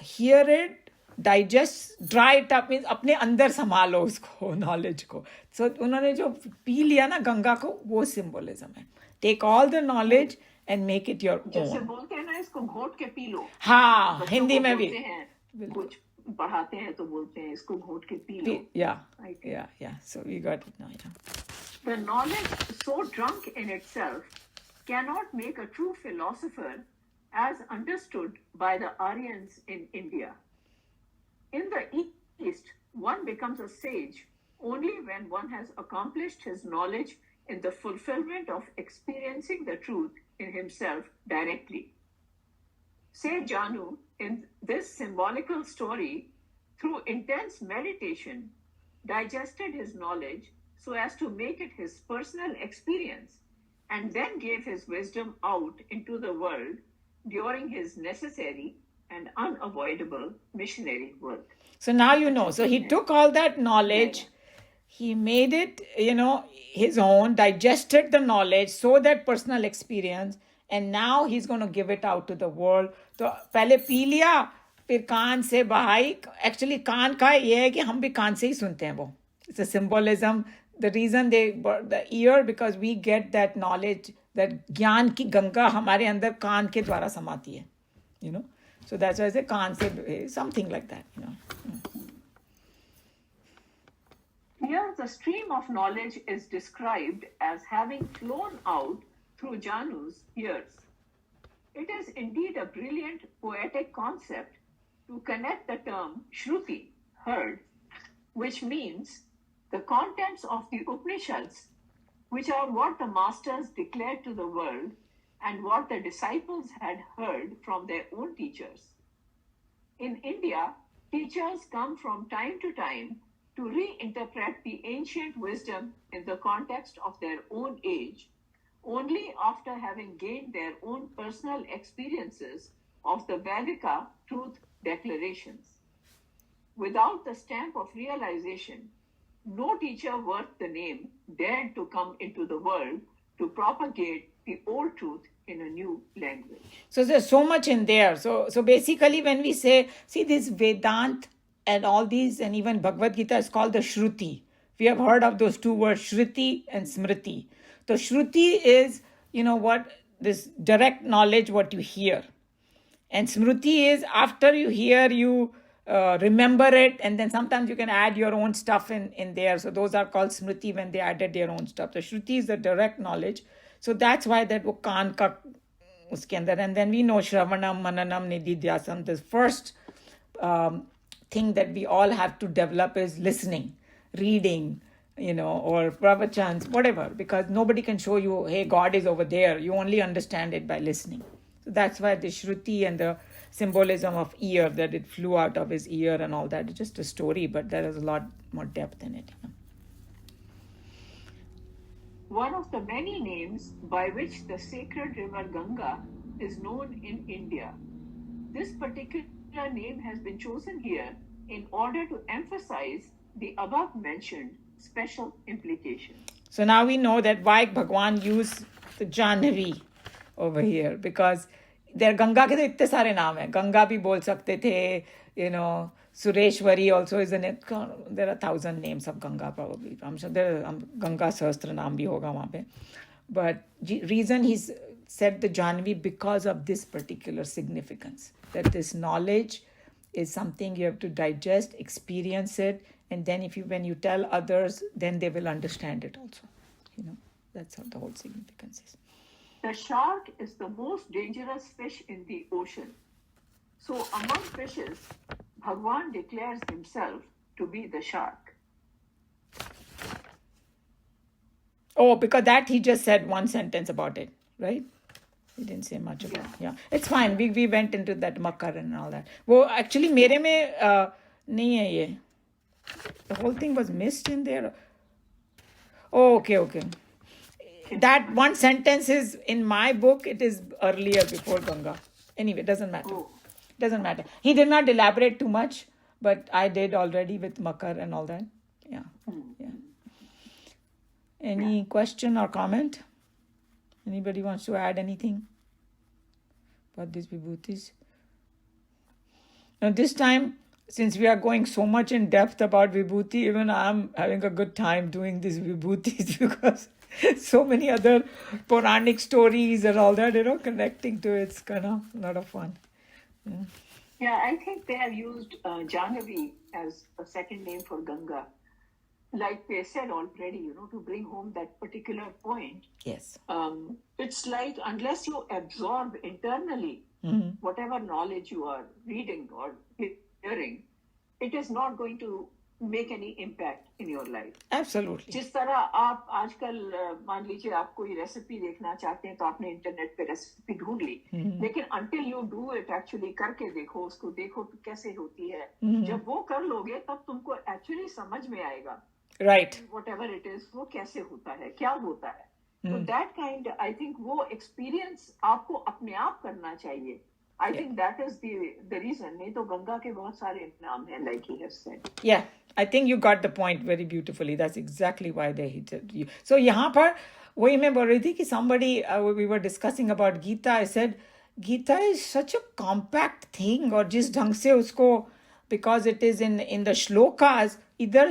hear it, digest, dry it up, means अपने अंदर संभालो उसको, नॉलेज को. सो उन्होंने जो पी लिया ना गंगा को, वो सिंबोलिज्म है. Take all the knowledge and make it your जैसे ओन. बोलते हैं ना, इसको घोट के पी लो. हाँ, बच्चों हिंदी को में भी बोलते हैं, कुछ पढ़ाते हैं तो बोलते हैं इसको घोट के पी लो. Yeah so we got it now. The knowledge so drunk in itself cannot make a true philosopher as understood by the Aryans in India. In the East, one becomes a sage only when one has accomplished his knowledge in the fulfillment of experiencing the truth in himself directly. Say Janu, in this symbolical story, through intense meditation, digested his knowledge so as to make it his personal experience, and then gave his wisdom out into the world during his necessary and unavoidable missionary work. So now you know. So he took all that knowledge, he made it, his own, digested the knowledge, so that personal experience, and now he's going to give it out to the world. तो पहले P लिया, फिर कान से बहाई. Actually कान का ये है कि हम भी कान से ही सुनते हैं वो. It's a symbolism. The reason the ear, because we get that knowledge, that ज्ञान की गंगा हमारे अंदर कान के द्वारा समाती है, So that's why I say kaan se, something like that, Here, the stream of knowledge is described as having flown out through Janu's ears. It is indeed a brilliant poetic concept to connect the term Shruti, heard, which means the contents of the Upanishads, which are what the masters declared to the world and what the disciples had heard from their own teachers. In India, teachers come from time to time to reinterpret the ancient wisdom in the context of their own age, only after having gained their own personal experiences of the Vedika truth declarations. Without the stamp of realization, no teacher worth the name dared to come into the world to propagate the old truth in a new language. So there's so much in there. So basically when we say, see this Vedant and all these, and even Bhagavad Gita is called the Shruti. We have heard of those two words, Shruti and Smriti. The Shruti is this direct knowledge, what you hear. And smriti is after you hear, you remember it, and then sometimes you can add your own stuff in there. So those are called smriti when they added their own stuff. So shruti is the direct knowledge. So that's why that wo kaan ka uske andar. And then we know shravanam, mananam, nididhyasam. The first thing that we all have to develop is listening, reading, or pravachans, whatever, because nobody can show you, hey, God is over there. You only understand it by listening. So that's why the shruti and the symbolism of ear, that it flew out of his ear and all that, is just a story, but there is a lot more depth in it. One of the many names by which the sacred river Ganga is known in India. This particular name has been chosen here in order to emphasize the above mentioned special implication. So now we know that why Bhagwan used the Janhavi over here, because there Ganga ke itte sare naam hai. Ganga bhi bol sakte the, Sureshwari also is there are 1,000 names of Ganga probably. I'm sure there Ganga Sahastra naam bhi hoga wahan pe. But reason he's said the Janhavi because of this particular significance, that this knowledge is something you have to digest, experience it, and then when you tell others, then they will understand it also. That's how the whole significance is. The shark is the most dangerous fish in the ocean. So among fishes, Bhagwan declares himself to be the shark. Oh, because that he just said one sentence about it, right? He didn't say much about it. Yeah. It's fine. We went into that makar and all that. Well, actually, mere mein nahi hai ye. The whole thing was missed in there. Oh, okay. That one sentence is in my book. It is earlier, before Ganga. Anyway, doesn't matter. Doesn't matter. He did not elaborate too much, but I did already with makar and all that. Yeah. Any question or comment? Anybody wants to add anything about these vibhutis? Now this time, since we are going so much in depth about vibhuti, even I'm having a good time doing these vibhutis because so many other Puranic stories and all that, connecting to it. It's kind of a lot of fun. Yeah, I think they have used Janhavi as a second name for Ganga. Like they said already, to bring home that particular point. Yes. It's like unless you absorb internally whatever knowledge you are reading or hearing, it is not going to make any impact in your life. Absolutely. जिस तरह आप आजकल मान लीजिए आप कोई recipe देखना चाहते हैं तो आपने इंटरनेट पे रेसिपी ढूंढ ली, लेकिन until you do it actually करके देखो, उसको देखो कैसे होती है, जब वो कर लोगे तब तुमको actually समझ में आएगा. Right. Whatever it is, वो कैसे होता है, क्या होता है. So that kind, I think वो experience आपको अपने आप करना चाहिए. I think that is the reason. नहीं तो गंगा के बहुत सारे नाम हैं, like he has said. Yeah, I think you got the point very beautifully. That's exactly why they hated you. So यहाँ पर वही मैं बोल रही थी कि somebody we were discussing about Gita. I said Gita is such a compact thing, और जिस ढंग से उसको, because it is in the shlokas, इधर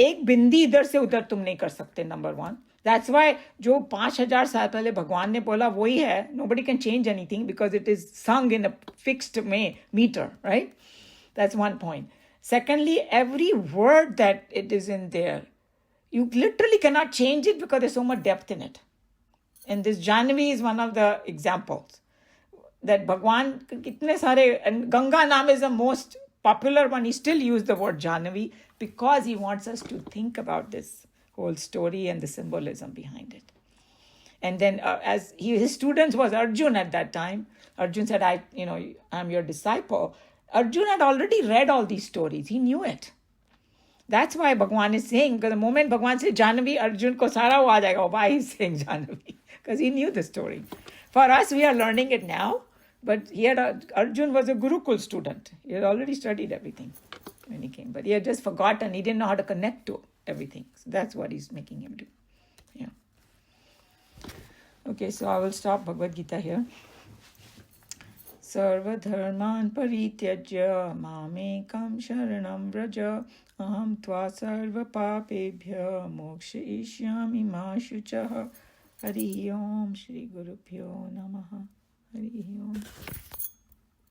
एक बिंदी इधर से उधर तुम नहीं कर सकते. Number one. That's why जो 5,000 साल पहले भगवान ने बोला वही है. Nobody can change anything because it is sung in a fixed meter, right? That's one point. Secondly, every word that it is in there, you literally cannot change it because there's so much depth in it. And this Janhavi is one of the examples. That Bhagwan, kitne sare, and Ganga Naam is the most popular one. He still used the word Janhavi because he wants us to think about this whole story and the symbolism behind it. And then as his students was Arjun at that time, Arjun said, I'm your disciple. Arjun had already read all these stories. He knew it. That's why Bhagwan is saying, because the moment Bhagwan says Janhavi, Arjun ko sara ho aa jayega. Why he's saying Janhavi? Because he knew the story. For us, we are learning it now. But Arjun was a Gurukul student. He had already studied everything when he came. But he had just forgotten. He didn't know how to connect to everything. So that's what he's making him do. Yeah. Okay, so I will stop Bhagavad Gita here. Sarva dharman parityajya mamekam sharanam vraja aham tva sarva papebhya moksha ishyami ma shuchaha Hari Om Shri Gurubhyo Namaha. Hari Om.